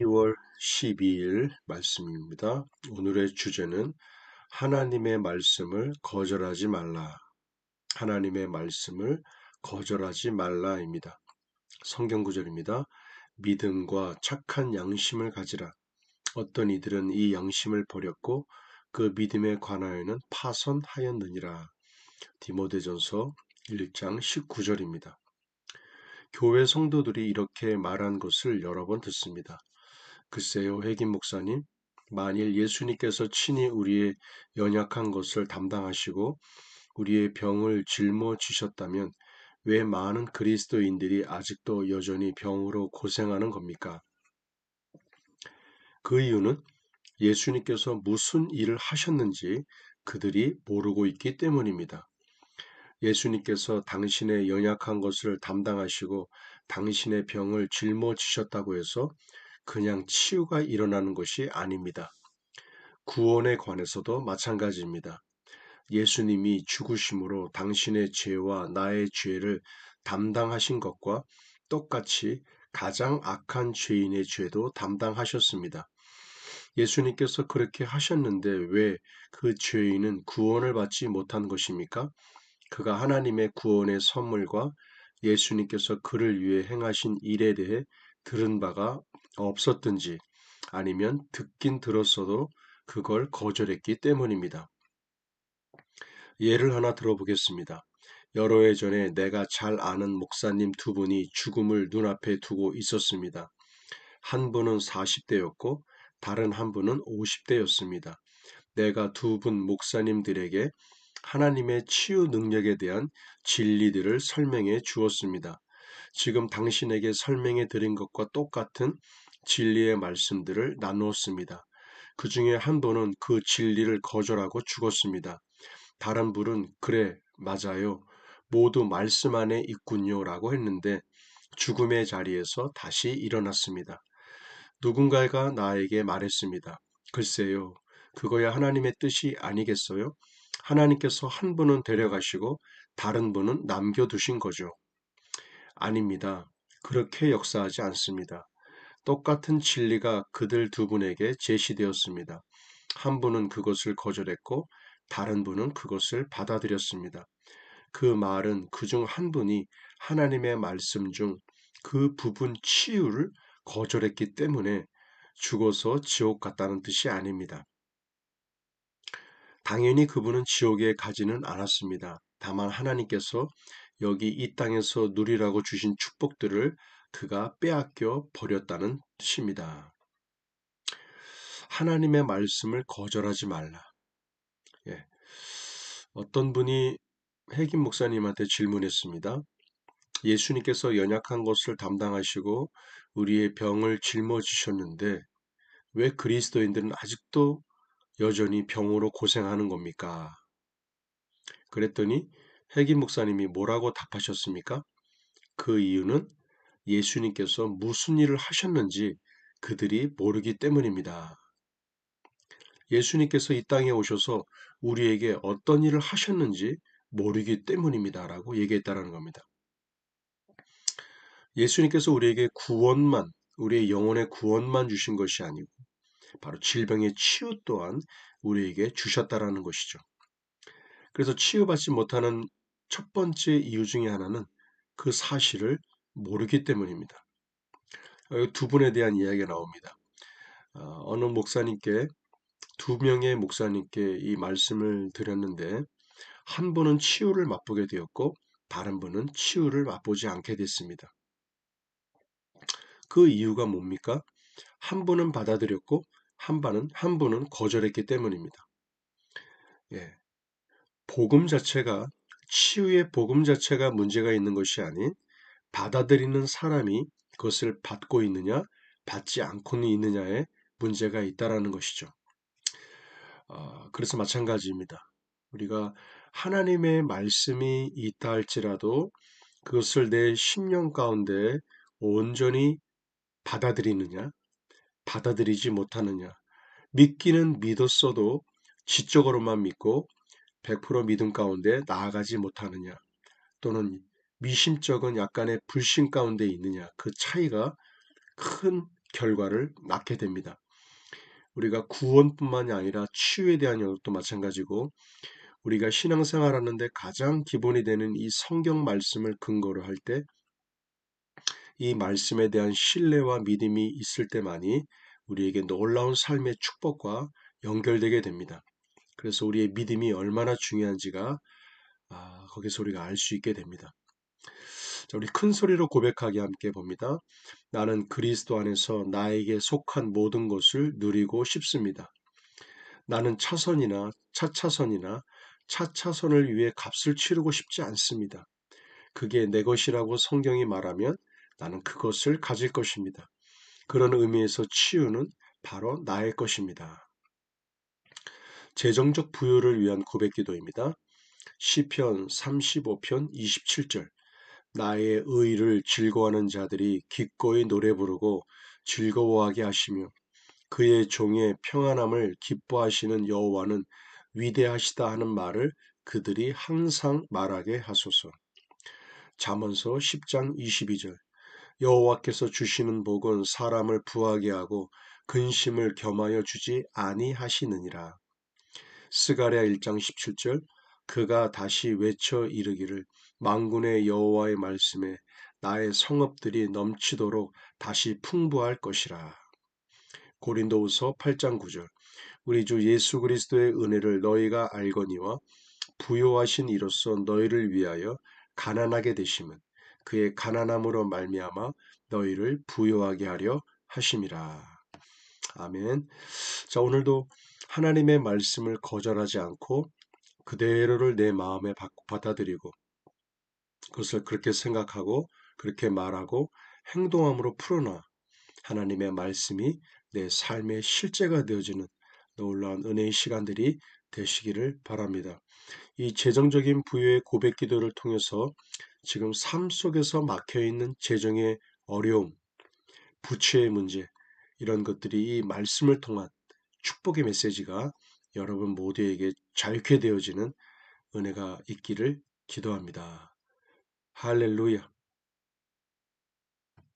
2월 12일 말씀입니다. 오늘의 주제는 하나님의 말씀을 거절하지 말라. 하나님의 말씀을 거절하지 말라입니다. 성경 구절입니다. 믿음과 착한 양심을 가지라. 어떤 이들은 이 양심을 버렸고 그 믿음에 관하여는 파선하였느니라. 디모데전서 1장 19절입니다. 교회 성도들이 이렇게 말한 것을 여러 번 듣습니다. 글쎄요, 핵임 목사님, 만일 예수님께서 친히 우리의 연약한 것을 담당하시고 우리의 병을 짊어지셨다면 왜 많은 그리스도인들이 아직도 여전히 병으로 고생하는 겁니까? 그 이유는 예수님께서 무슨 일을 하셨는지 그들이 모르고 있기 때문입니다. 예수님께서 당신의 연약한 것을 담당하시고 당신의 병을 짊어지셨다고 해서 그냥 치유가 일어나는 것이 아닙니다. 구원에 관해서도 마찬가지입니다. 예수님이 죽으심으로 당신의 죄와 나의 죄를 담당하신 것과 똑같이 가장 악한 죄인의 죄도 담당하셨습니다. 예수님께서 그렇게 하셨는데 왜 그 죄인은 구원을 받지 못한 것입니까? 그가 하나님의 구원의 선물과 예수님께서 그를 위해 행하신 일에 대해 들은 바가 없었든지 아니면 듣긴 들었어도 그걸 거절했기 때문입니다. 예를 하나 들어보겠습니다. 여러 해 전에 내가 잘 아는 목사님 두 분이 죽음을 눈앞에 두고 있었습니다. 한 분은 40대였고 다른 한 분은 50대였습니다. 내가 두 분 목사님들에게 하나님의 치유 능력에 대한 진리들을 설명해 주었습니다. 지금 당신에게 설명해 드린 것과 똑같은 진리의 말씀들을 나누었습니다. 그 중에 한 분은 그 진리를 거절하고 죽었습니다. 다른 분은 그래, 맞아요. 모두 말씀 안에 있군요. 라고 했는데 죽음의 자리에서 다시 일어났습니다. 누군가가 나에게 말했습니다. 글쎄요, 그거야 하나님의 뜻이 아니겠어요? 하나님께서 한 분은 데려가시고 다른 분은 남겨두신 거죠. 아닙니다. 그렇게 역사하지 않습니다. 똑같은 진리가 그들 두 분에게 제시되었습니다. 한 분은 그것을 거절했고 다른 분은 그것을 받아들였습니다. 그 말은 그중 한 분이 하나님의 말씀 중 그 부분 치유를 거절했기 때문에 죽어서 지옥 갔다는 뜻이 아닙니다. 당연히 그분은 지옥에 가지는 않았습니다. 다만 하나님께서 여기 이 땅에서 누리라고 주신 축복들을 그가 빼앗겨 버렸다는 뜻입니다. 하나님의 말씀을 거절하지 말라. 예. 어떤 분이 핵임 목사님한테 질문했습니다. 예수님께서 연약한 것을 담당하시고 우리의 병을 짊어지셨는데 왜 그리스도인들은 아직도 여전히 병으로 고생하는 겁니까? 그랬더니 핵임 목사님이 뭐라고 답하셨습니까? 그 이유는 예수님께서 무슨 일을 하셨는지 그들이 모르기 때문입니다. 예수님께서 이 땅에 오셔서 우리에게 어떤 일을 하셨는지 모르기 때문입니다. 라고 얘기했다는 겁니다. 예수님께서 우리에게 구원만, 우리의 영혼의 구원만 주신 것이 아니고 바로 질병의 치유 또한 우리에게 주셨다라는 것이죠. 그래서 치유받지 못하는 첫 번째 이유 중에 하나는 그 사실을 모르기 때문입니다. 두 분에 대한 이야기가 나옵니다. 어느 목사님께 두 명의 목사님께 이 말씀을 드렸는데 한 분은 치유를 맛보게 되었고 다른 분은 치유를 맛보지 않게 됐습니다. 그 이유가 뭡니까? 한 분은 받아들였고 한 분은 거절했기 때문입니다. 예, 복음 자체가 치유의 복음 자체가 문제가 있는 것이 아닌 받아들이는 사람이 그것을 받고 있느냐 받지 않고는 있느냐에 문제가 있다라는 것이죠. 그래서 마찬가지입니다. 우리가 하나님의 말씀이 있다 할지라도 그것을 내 심령 가운데 온전히 받아들이느냐, 받아들이지 못하느냐, 믿기는 믿었어도 지적으로만 믿고 100% 믿음 가운데 나아가지 못하느냐, 또는 미심쩍은 약간의 불신 가운데 있느냐, 그 차이가 큰 결과를 낳게 됩니다. 우리가 구원뿐만이 아니라 치유에 대한 영역도 마찬가지고 우리가 신앙생활하는데 가장 기본이 되는 이 성경 말씀을 근거로 할 때 이 말씀에 대한 신뢰와 믿음이 있을 때만이 우리에게 놀라운 삶의 축복과 연결되게 됩니다. 그래서 우리의 믿음이 얼마나 중요한지가 거기서 우리가 알 수 있게 됩니다. 자, 우리 큰 소리로 고백하기 함께 봅니다. 나는 그리스도 안에서 나에게 속한 모든 것을 누리고 싶습니다. 나는 차차선이나 차차선을 위해 값을 치르고 싶지 않습니다. 그게 내 것이라고 성경이 말하면 나는 그것을 가질 것입니다. 그런 의미에서 치유는 바로 나의 것입니다. 재정적 부유를 위한 고백 기도입니다. 시편 35편 27절. 나의 의를 즐거워하는 자들이 기꺼이 노래 부르고 즐거워하게 하시며 그의 종의 평안함을 기뻐하시는 여호와는 위대하시다 하는 말을 그들이 항상 말하게 하소서. 잠언서 10장 22절. 여호와께서 주시는 복은 사람을 부하게 하고 근심을 겸하여 주지 아니하시느니라. 스가랴 1장 17절. 그가 다시 외쳐 이르기를 만군의 여호와의 말씀에 나의 성읍들이 넘치도록 다시 풍부할 것이라. 고린도후서 8장 9절. 우리 주 예수 그리스도의 은혜를 너희가 알거니와 부요하신 이로써 너희를 위하여 가난하게 되심은 그의 가난함으로 말미암아 너희를 부요하게 하려 하심이라. 아멘. 자, 오늘도 하나님의 말씀을 거절하지 않고 그대로를 내 마음에 받아들이고 그것을 그렇게 생각하고 그렇게 말하고 행동함으로 풀어놔 하나님의 말씀이 내 삶의 실제가 되어지는 놀라운 은혜의 시간들이 되시기를 바랍니다. 이 재정적인 부유의 고백 기도를 통해서 지금 삶 속에서 막혀있는 재정의 어려움, 부채의 문제, 이런 것들이 이 말씀을 통한 축복의 메시지가 여러분 모두에게 자유케 되어지는 은혜가 있기를 기도합니다. 할렐루야.